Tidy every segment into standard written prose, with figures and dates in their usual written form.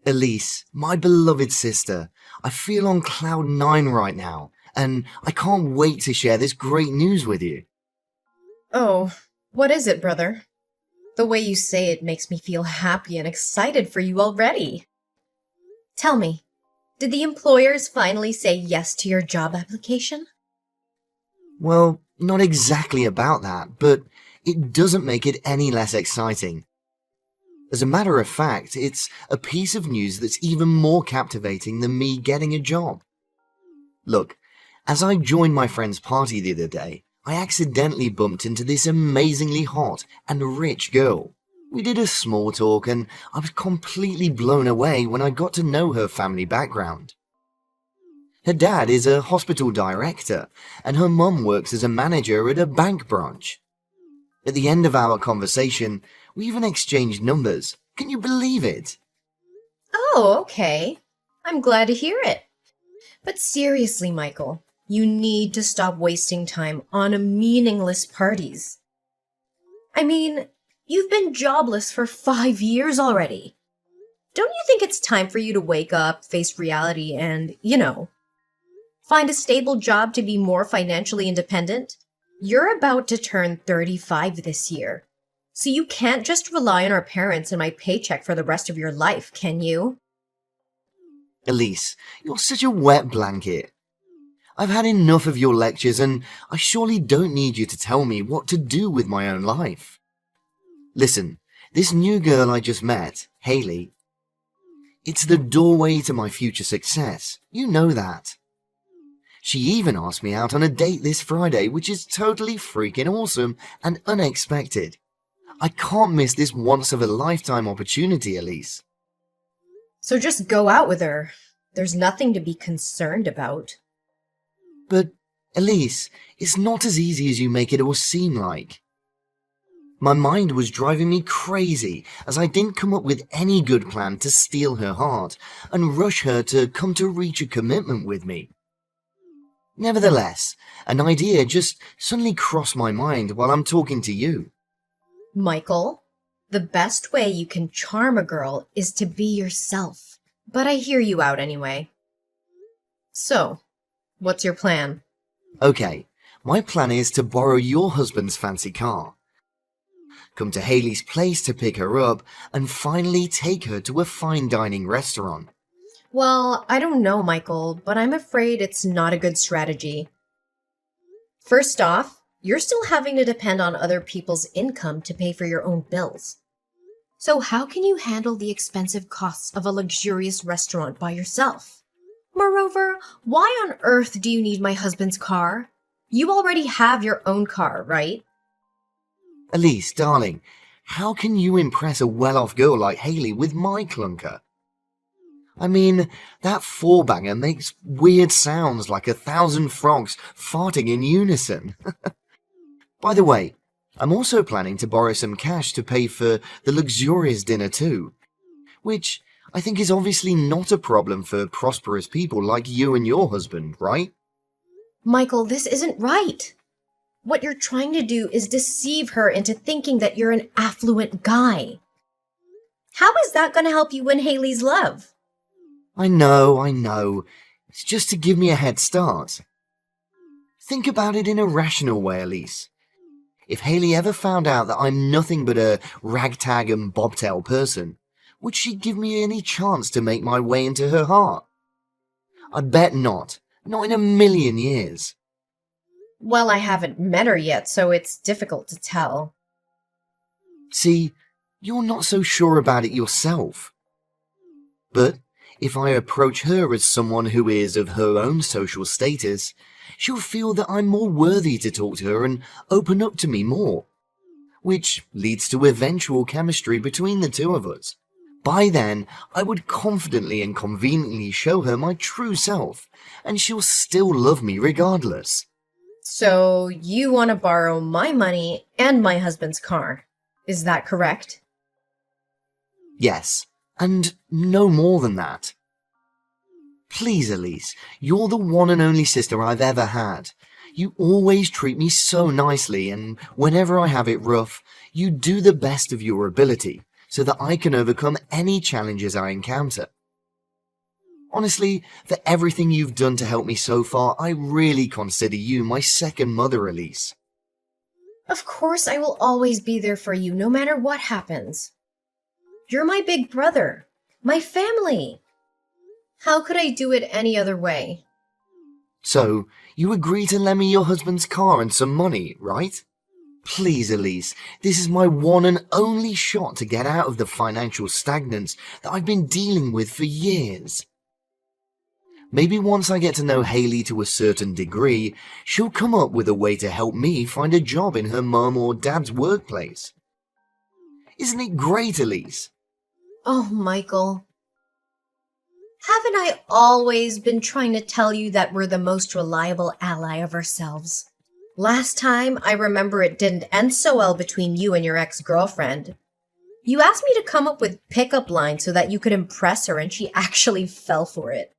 Elise, my beloved sister, I feel on cloud nine right now, and I can't wait to share this great news with you. Oh, what is it, brother? The way you say it makes me feel happy and excited for you already. Tell me, did the employers finally say yes to your job application? Well, not exactly about that, but it doesn't make it any less exciting. As a matter of fact, it's a piece of news that's even more captivating than me getting a job. Look, as I joined my friend's party the other day, I accidentally bumped into this amazingly hot and rich girl. We did a small talk and I was completely blown away when I got to know her family background. Her dad is a hospital director and her mum works as a manager at a bank branch. At the end of our conversation, we even exchanged numbers. Can you believe it? Oh, okay. I'm glad to hear it. But seriously, Michael, you need to stop wasting time on meaningless parties. I mean, you've been jobless for 5 years already. Don't you think it's time for you to wake up, face reality, and, find a stable job to be more financially independent? You're about to turn 35 this year, so you can't just rely on our parents and my paycheck for the rest of your life, can you? Elise, you're such a wet blanket. I've had enough of your lectures and I surely don't need you to tell me what to do with my own life. Listen, this new girl I just met, Hayley, it's the doorway to my future success. You know that. She even asked me out on a date this Friday, which is totally freaking awesome and unexpected. I can't miss this once-of-a-lifetime opportunity, Elise. So just go out with her. There's nothing to be concerned about. But, Elise, it's not as easy as you make it all seem like. My mind was driving me crazy as I didn't come up with any good plan to steal her heart and rush her to come to reach a commitment with me. Nevertheless, an idea just suddenly crossed my mind while I'm talking to you. Michael, the best way you can charm a girl is to be yourself. But I hear you out anyway. So, what's your plan? Okay, my plan is to borrow your husband's fancy car, come to Hayley's place to pick her up, and finally take her to a fine dining restaurant. Well, I don't know, Michael, but I'm afraid it's not a good strategy. First off, you're still having to depend on other people's income to pay for your own bills. So how can you handle the expensive costs of a luxurious restaurant by yourself? Moreover, why on earth do you need my husband's car? You already have your own car, right? Elise, darling, how can you impress a well-off girl like Hayley with my clunker? I mean, that four-banger makes weird sounds like 1,000 frogs farting in unison. By the way, I'm also planning to borrow some cash to pay for the luxurious dinner too, which I think is obviously not a problem for prosperous people like you and your husband, right? Michael, this isn't right. What you're trying to do is deceive her into thinking that you're an affluent guy. How is that going to help you win Hayley's love? I know. It's just to give me a head start. Think about it in a rational way, Elise. If Hayley ever found out that I'm nothing but a ragtag and bobtail person, would she give me any chance to make my way into her heart? I bet not. Not in a million years. Well, I haven't met her yet, so it's difficult to tell. See, you're not so sure about it yourself. But if I approach her as someone who is of her own social status, she'll feel that I'm more worthy to talk to her and open up to me more, which leads to eventual chemistry between the two of us. By then, I would confidently and conveniently show her my true self, and she'll still love me regardless. So you want to borrow my money and my husband's car. Is that correct? Yes, and no more than that. Please, Elise, you're the one and only sister I've ever had. You always treat me so nicely, and whenever I have it rough, you do the best of your ability, so that I can overcome any challenges I encounter. Honestly, for everything you've done to help me so far, I really consider you my second mother, Elise. Of course, I will always be there for you, no matter what happens. You're my big brother, my family. How could I do it any other way? So, you agree to lend me your husband's car and some money, right? Please, Elise, this is my one and only shot to get out of the financial stagnance that I've been dealing with for years. Maybe once I get to know Hayley to a certain degree, she'll come up with a way to help me find a job in her mum or dad's workplace. Isn't it great, Elise? Oh, Michael. Haven't I always been trying to tell you that we're the most reliable ally of ourselves? Last time, I remember it didn't end so well between you and your ex-girlfriend. You asked me to come up with pickup lines so that you could impress her, and she actually fell for it.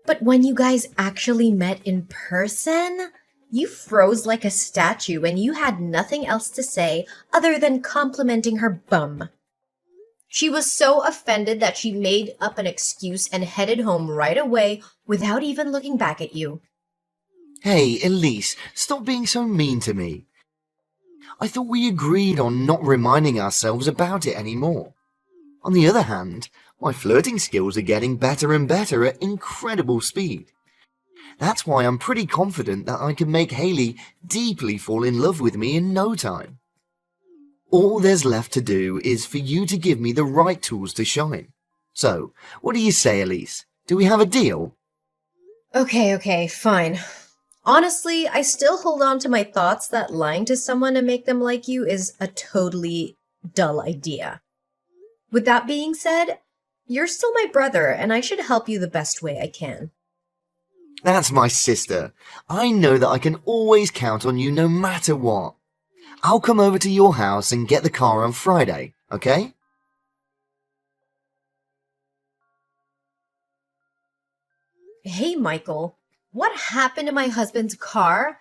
But when you guys actually met in person, you froze like a statue and you had nothing else to say other than complimenting her bum. She was so offended that she made up an excuse and headed home right away without even looking back at you. Hey, Elise, stop being so mean to me. I thought we agreed on not reminding ourselves about it anymore. On the other hand, my flirting skills are getting better and better at incredible speed. That's why I'm pretty confident that I can make Hayley deeply fall in love with me in no time. All there's left to do is for you to give me the right tools to shine. So, what do you say, Elise? Do we have a deal? Okay, fine. Honestly, I still hold on to my thoughts that lying to someone to make them like you is a totally dull idea. With that being said, you're still my brother, and I should help you the best way I can. That's my sister. I know that I can always count on you no matter what. I'll come over to your house and get the car on Friday, okay? Hey, Michael, what happened to my husband's car?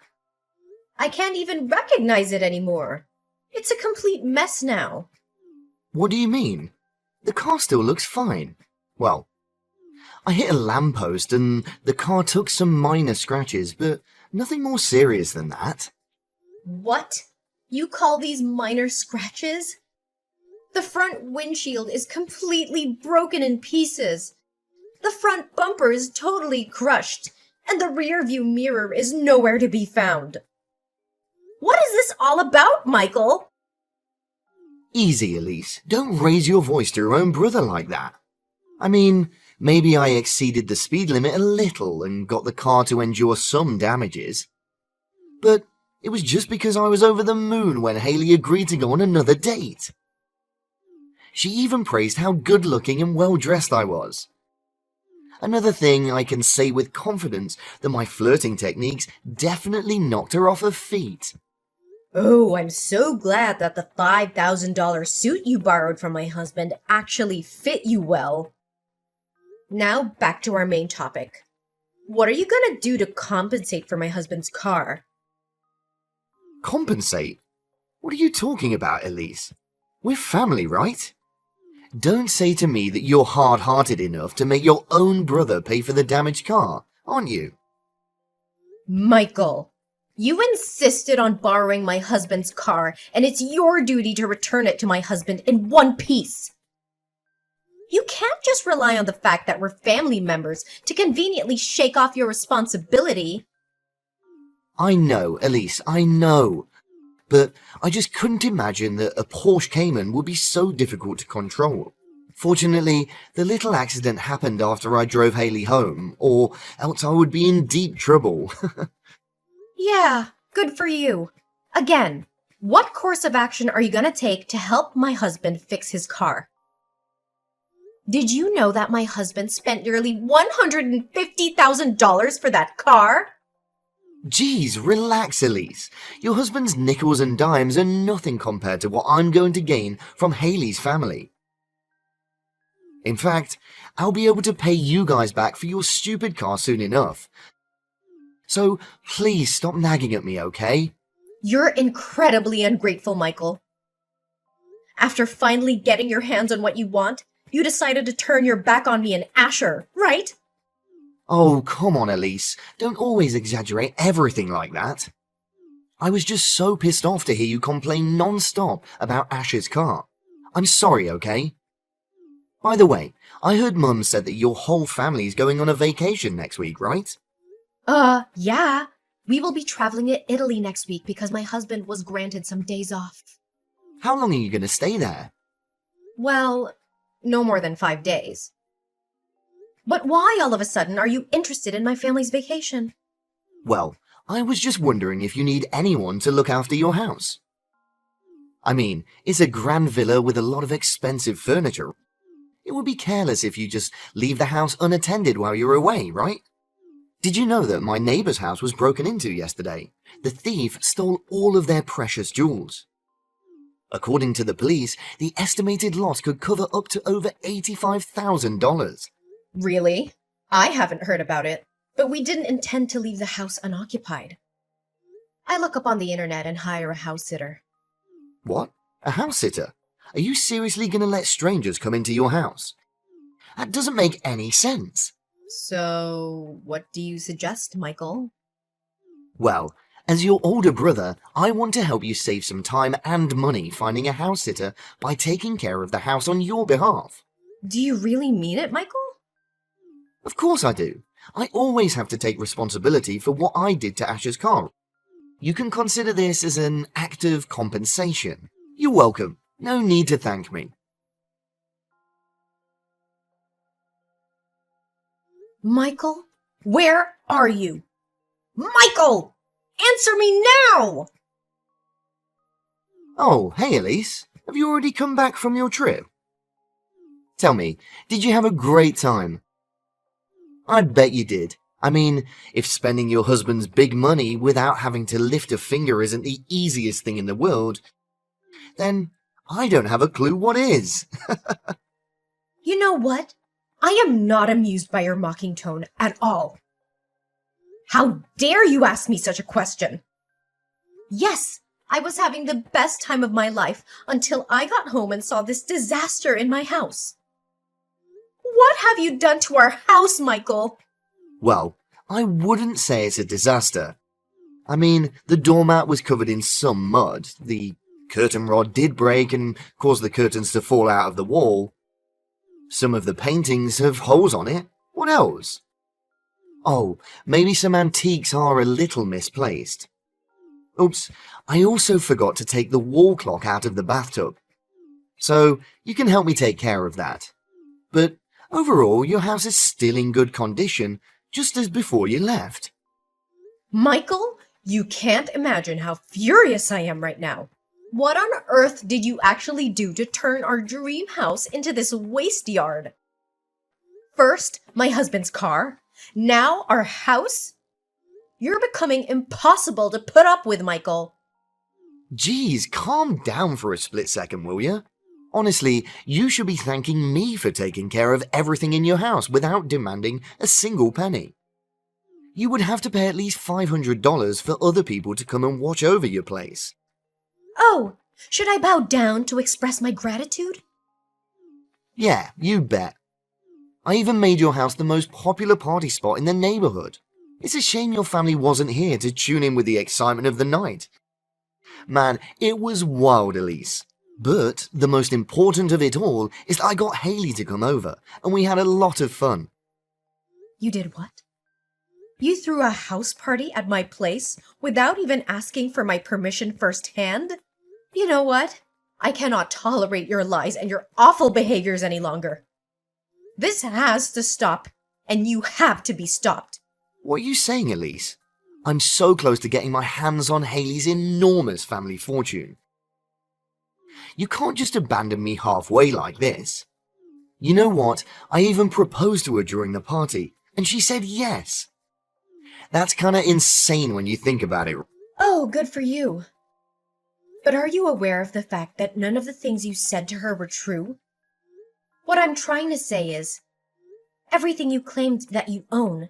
I can't even recognize it anymore. It's a complete mess now. What do you mean? The car still looks fine. Well, I hit a lamppost and the car took some minor scratches, but nothing more serious than that. What? You call these minor scratches? The front windshield is completely broken in pieces. The front bumper is totally crushed, and the rear view mirror is nowhere to be found. What is this all about, Michael? Easy, Elise. Don't raise your voice to your own brother like that. I mean, maybe I exceeded the speed limit a little and got the car to endure some damages. But it was just because I was over the moon when Hayley agreed to go on another date. She even praised how good-looking and well-dressed I was. Another thing I can say with confidence that my flirting techniques definitely knocked her off her feet. Oh, I'm so glad that the $5,000 suit you borrowed from my husband actually fit you well. Now back to our main topic. What are you gonna do to compensate for my husband's car? Compensate? What are you talking about, Elise? We're family, right? Don't say to me that you're hard-hearted enough to make your own brother pay for the damaged car, aren't you? Michael, you insisted on borrowing my husband's car, and it's your duty to return it to my husband in one piece. You can't just rely on the fact that we're family members to conveniently shake off your responsibility. I know, Elise, I know. But I just couldn't imagine that a Porsche Cayman would be so difficult to control. Fortunately, the little accident happened after I drove Hayley home, or else I would be in deep trouble. Yeah, good for you. Again, what course of action are you gonna take to help my husband fix his car? Did you know that my husband spent nearly $150,000 for that car? Geez, relax, Elise. Your husband's nickels and dimes are nothing compared to what I'm going to gain from Hayley's family. In fact, I'll be able to pay you guys back for your stupid car soon enough. So please stop nagging at me, okay? You're incredibly ungrateful, Michael. After finally getting your hands on what you want, You decided to turn your back on me and Asher, right? Oh, come on, Elise. Don't always exaggerate everything like that. I was just so pissed off to hear you complain non-stop about Ash's car. I'm sorry, okay? By the way, I heard Mum said that your whole family's going on a vacation next week, right? Yeah. We will be traveling to Italy next week because my husband was granted some days off. How long are you going to stay there? Well, no more than 5 days. But why all of a sudden are you interested in my family's vacation? Well, I was just wondering if you need anyone to look after your house. I mean, it's a grand villa with a lot of expensive furniture. It would be careless if you just leave the house unattended while you're away, right? Did you know that my neighbor's house was broken into yesterday? The thief stole all of their precious jewels. According to the police, the estimated loss could cover up to over $85,000. Really? I haven't heard about it, but we didn't intend to leave the house unoccupied. I look up on the internet and hire a house sitter. What? A house sitter? Are you seriously going to let strangers come into your house? That doesn't make any sense. So, what do you suggest, Michael? Well, as your older brother, I want to help you save some time and money finding a house sitter by taking care of the house on your behalf. Do you really mean it, Michael? Of course I do. I always have to take responsibility for what I did to Asher's car. You can consider this as an act of compensation. You're welcome. No need to thank me. Michael, where are you? Michael! Answer me now! Oh, hey Elise. Have you already come back from your trip? Tell me, did you have a great time? I bet you did. I mean, if spending your husband's big money without having to lift a finger isn't the easiest thing in the world, then I don't have a clue what is. You know what? I am not amused by your mocking tone at all. How dare you ask me such a question? Yes, I was having the best time of my life until I got home and saw this disaster in my house. What have you done to our house, Michael? Well, I wouldn't say it's a disaster. I mean, the doormat was covered in some mud, the curtain rod did break and cause the curtains to fall out of the wall. Some of the paintings have holes on it. What else? Oh, maybe some antiques are a little misplaced. Oops, I also forgot to take the wall clock out of the bathtub. So, you can help me take care of that. But overall, your house is still in good condition, just as before you left. Michael, you can't imagine how furious I am right now. What on earth did you actually do to turn our dream house into this waste yard? First, my husband's car. Now, our house? You're becoming impossible to put up with, Michael. Geez, calm down for a split second, will you? Honestly, you should be thanking me for taking care of everything in your house without demanding a single penny. You would have to pay at least $500 for other people to come and watch over your place. Oh, should I bow down to express my gratitude? Yeah, you bet. I even made your house the most popular party spot in the neighborhood. It's a shame your family wasn't here to tune in with the excitement of the night. Man, it was wild, Elise. But the most important of it all is that I got Haley to come over, and we had a lot of fun. You did what? You threw a house party at my place without even asking for my permission firsthand? You know what? I cannot tolerate your lies and your awful behaviors any longer. This has to stop, and you have to be stopped. What are you saying, Elise? I'm so close to getting my hands on Haley's enormous family fortune. You can't just abandon me halfway like this. You know what? I even proposed to her during the party, and she said yes. That's kinda insane when you think about it. Oh, good for you. But are you aware of the fact that none of the things you said to her were true? What I'm trying to say is, everything you claimed that you own,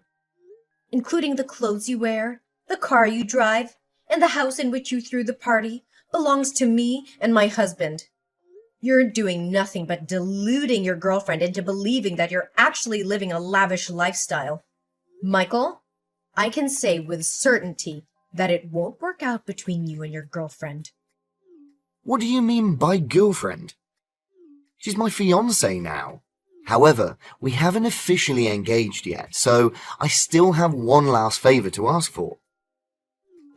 including the clothes you wear, the car you drive, and the house in which you threw the party, belongs to me and my husband. You're doing nothing but deluding your girlfriend into believing that you're actually living a lavish lifestyle. Michael, I can say with certainty that it won't work out between you and your girlfriend. What do you mean by girlfriend? She's my fiancée now. However, we haven't officially engaged yet, so I still have one last favour to ask for.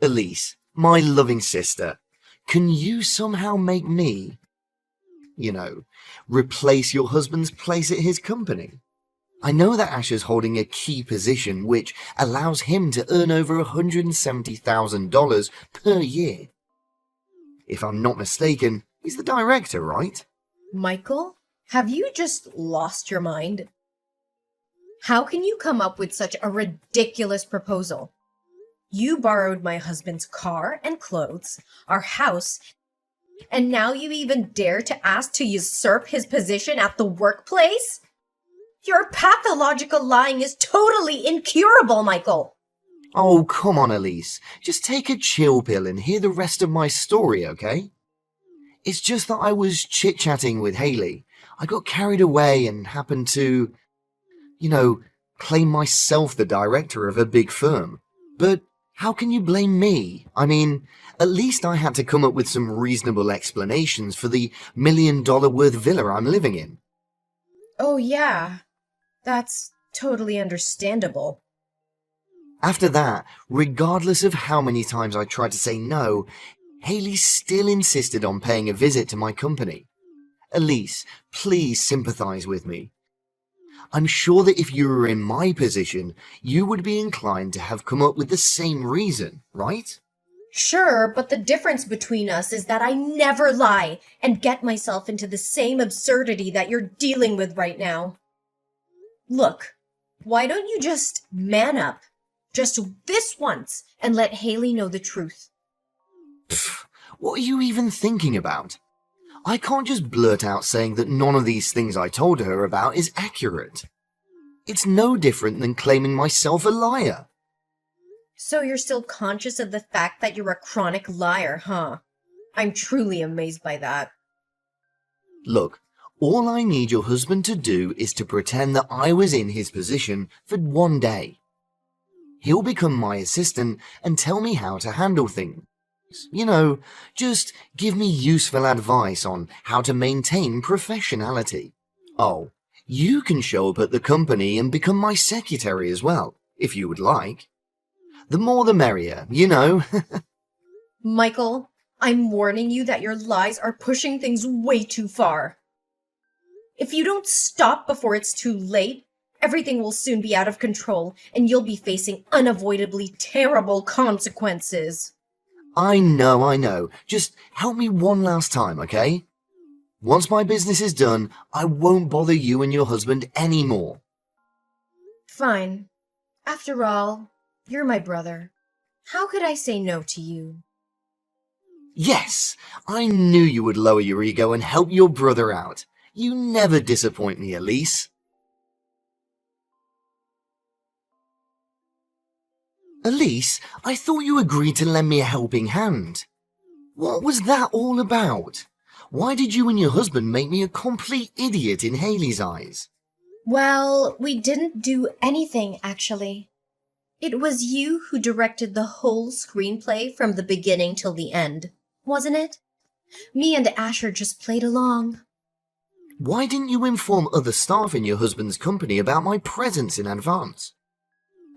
Elise, my loving sister, can you somehow make me, replace your husband's place at his company? I know that Asher's holding a key position which allows him to earn over $170,000 per year. If I'm not mistaken, he's the director, right? Michael, have you just lost your mind? How can you come up with such a ridiculous proposal? You borrowed my husband's car and clothes, our house, and now you even dare to ask to usurp his position at the workplace? Your pathological lying is totally incurable, Michael. Oh, come on, Elise. Just take a chill pill and hear the rest of my story, okay? It's just that I was chit-chatting with Haley. I got carried away and happened to, claim myself the director of a big firm. But how can you blame me? I mean, at least I had to come up with some reasonable explanations for the $1 million worth villa I'm living in. Oh, yeah. That's totally understandable. After that, regardless of how many times I tried to say no, Haley still insisted on paying a visit to my company. Elise, please sympathize with me. I'm sure that if you were in my position, you would be inclined to have come up with the same reason, right? Sure, but the difference between us is that I never lie and get myself into the same absurdity that you're dealing with right now. Look, why don't you just man up? Just this once and let Haley know the truth. Pfft, what are you even thinking about? I can't just blurt out saying that none of these things I told her about is accurate. It's no different than claiming myself a liar. So you're still conscious of the fact that you're a chronic liar, huh? I'm truly amazed by that. Look, all I need your husband to do is to pretend that I was in his position for one day. He'll become my assistant and tell me how to handle things. Just give me useful advice on how to maintain professionality. Oh, you can show up at the company and become my secretary as well, if you would like. The more the merrier, Michael, I'm warning you that your lies are pushing things way too far. If you don't stop before it's too late, everything will soon be out of control and you'll be facing unavoidably terrible consequences. I know. Just help me one last time, okay? Once my business is done, I won't bother you and your husband anymore. Fine. After all, you're my brother. How could I say no to you? Yes, I knew you would lower your ego and help your brother out. You never disappoint me, Elise. Elise, I thought you agreed to lend me a helping hand. What was that all about? Why did you and your husband make me a complete idiot in Haley's eyes? Well, we didn't do anything, actually. It was you who directed the whole screenplay from the beginning till the end, wasn't it? Me and Asher just played along. Why didn't you inform other staff in your husband's company about my presence in advance?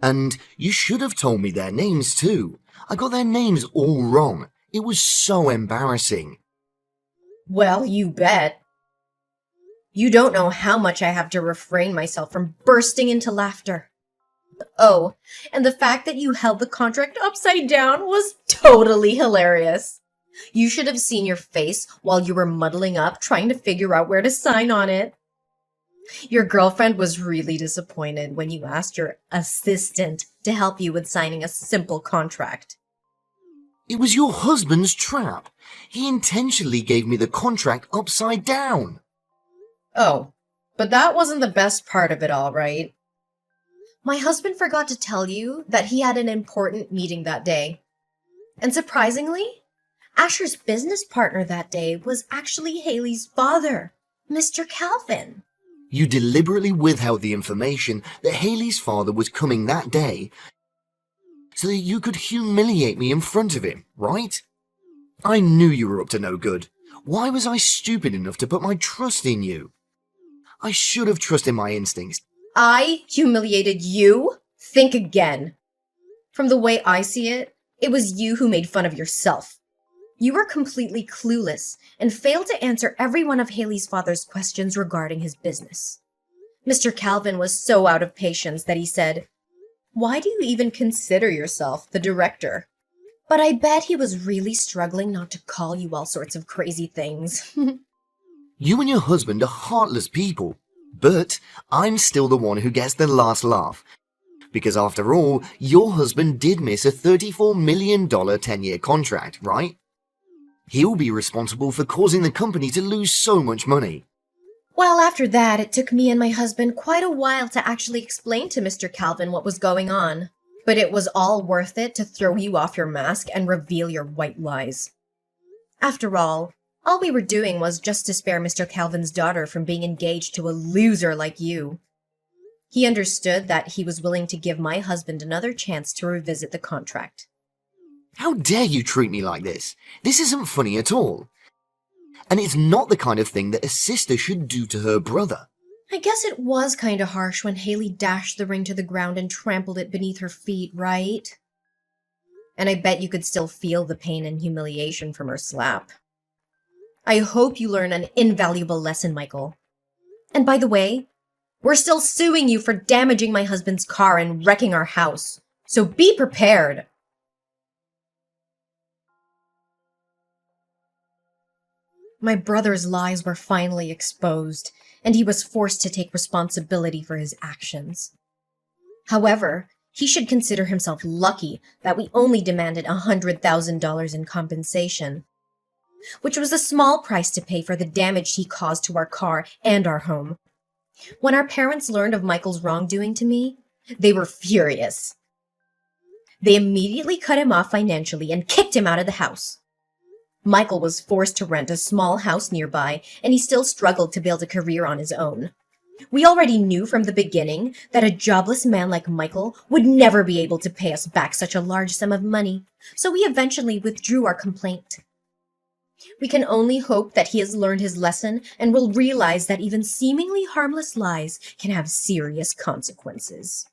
And you should have told me their names too. I got their names all wrong. It was so embarrassing. Well, you bet. You don't know how much I have to refrain myself from bursting into laughter. Oh, and the fact that you held the contract upside down was totally hilarious. You should have seen your face while you were muddling up trying to figure out where to sign on it. Your girlfriend was really disappointed when you asked your assistant to help you with signing a simple contract. It was your husband's trap. He intentionally gave me the contract upside down. Oh, but that wasn't the best part of it all, right? My husband forgot to tell you that he had an important meeting that day. And surprisingly, Asher's business partner that day was actually Haley's father, Mr. Calvin. You deliberately withheld the information that Haley's father was coming that day so that you could humiliate me in front of him, right? I knew you were up to no good. Why was I stupid enough to put my trust in you? I should have trusted my instincts. I humiliated you? Think again. From the way I see it, it was you who made fun of yourself. You were completely clueless and failed to answer every one of Haley's father's questions regarding his business. Mr. Calvin was so out of patience that he said, "Why do you even consider yourself the director?" But I bet he was really struggling not to call you all sorts of crazy things. You and your husband are heartless people, but I'm still the one who gets the last laugh. Because after all, your husband did miss a $34 million 10-year contract, right? He'll be responsible for causing the company to lose so much money. Well, after that, it took me and my husband quite a while to actually explain to Mr. Calvin what was going on. But it was all worth it to throw you off your mask and reveal your white lies. After all we were doing was just to spare Mr. Calvin's daughter from being engaged to a loser like you. He understood that he was willing to give my husband another chance to revisit the contract. How dare you treat me like this? This isn't funny at all. And it's not the kind of thing that a sister should do to her brother. I guess it was kind of harsh when Haley dashed the ring to the ground and trampled it beneath her feet, right? And I bet you could still feel the pain and humiliation from her slap. I hope you learn an invaluable lesson, Michael. And by the way, we're still suing you for damaging my husband's car and wrecking our house. So be prepared. My brother's lies were finally exposed, and he was forced to take responsibility for his actions. However, he should consider himself lucky that we only demanded $100,000 in compensation, which was a small price to pay for the damage he caused to our car and our home. When our parents learned of Michael's wrongdoing to me, they were furious. They immediately cut him off financially and kicked him out of the house. Michael was forced to rent a small house nearby, and he still struggled to build a career on his own. We already knew from the beginning that a jobless man like Michael would never be able to pay us back such a large sum of money, so we eventually withdrew our complaint. We can only hope that he has learned his lesson and will realize that even seemingly harmless lies can have serious consequences.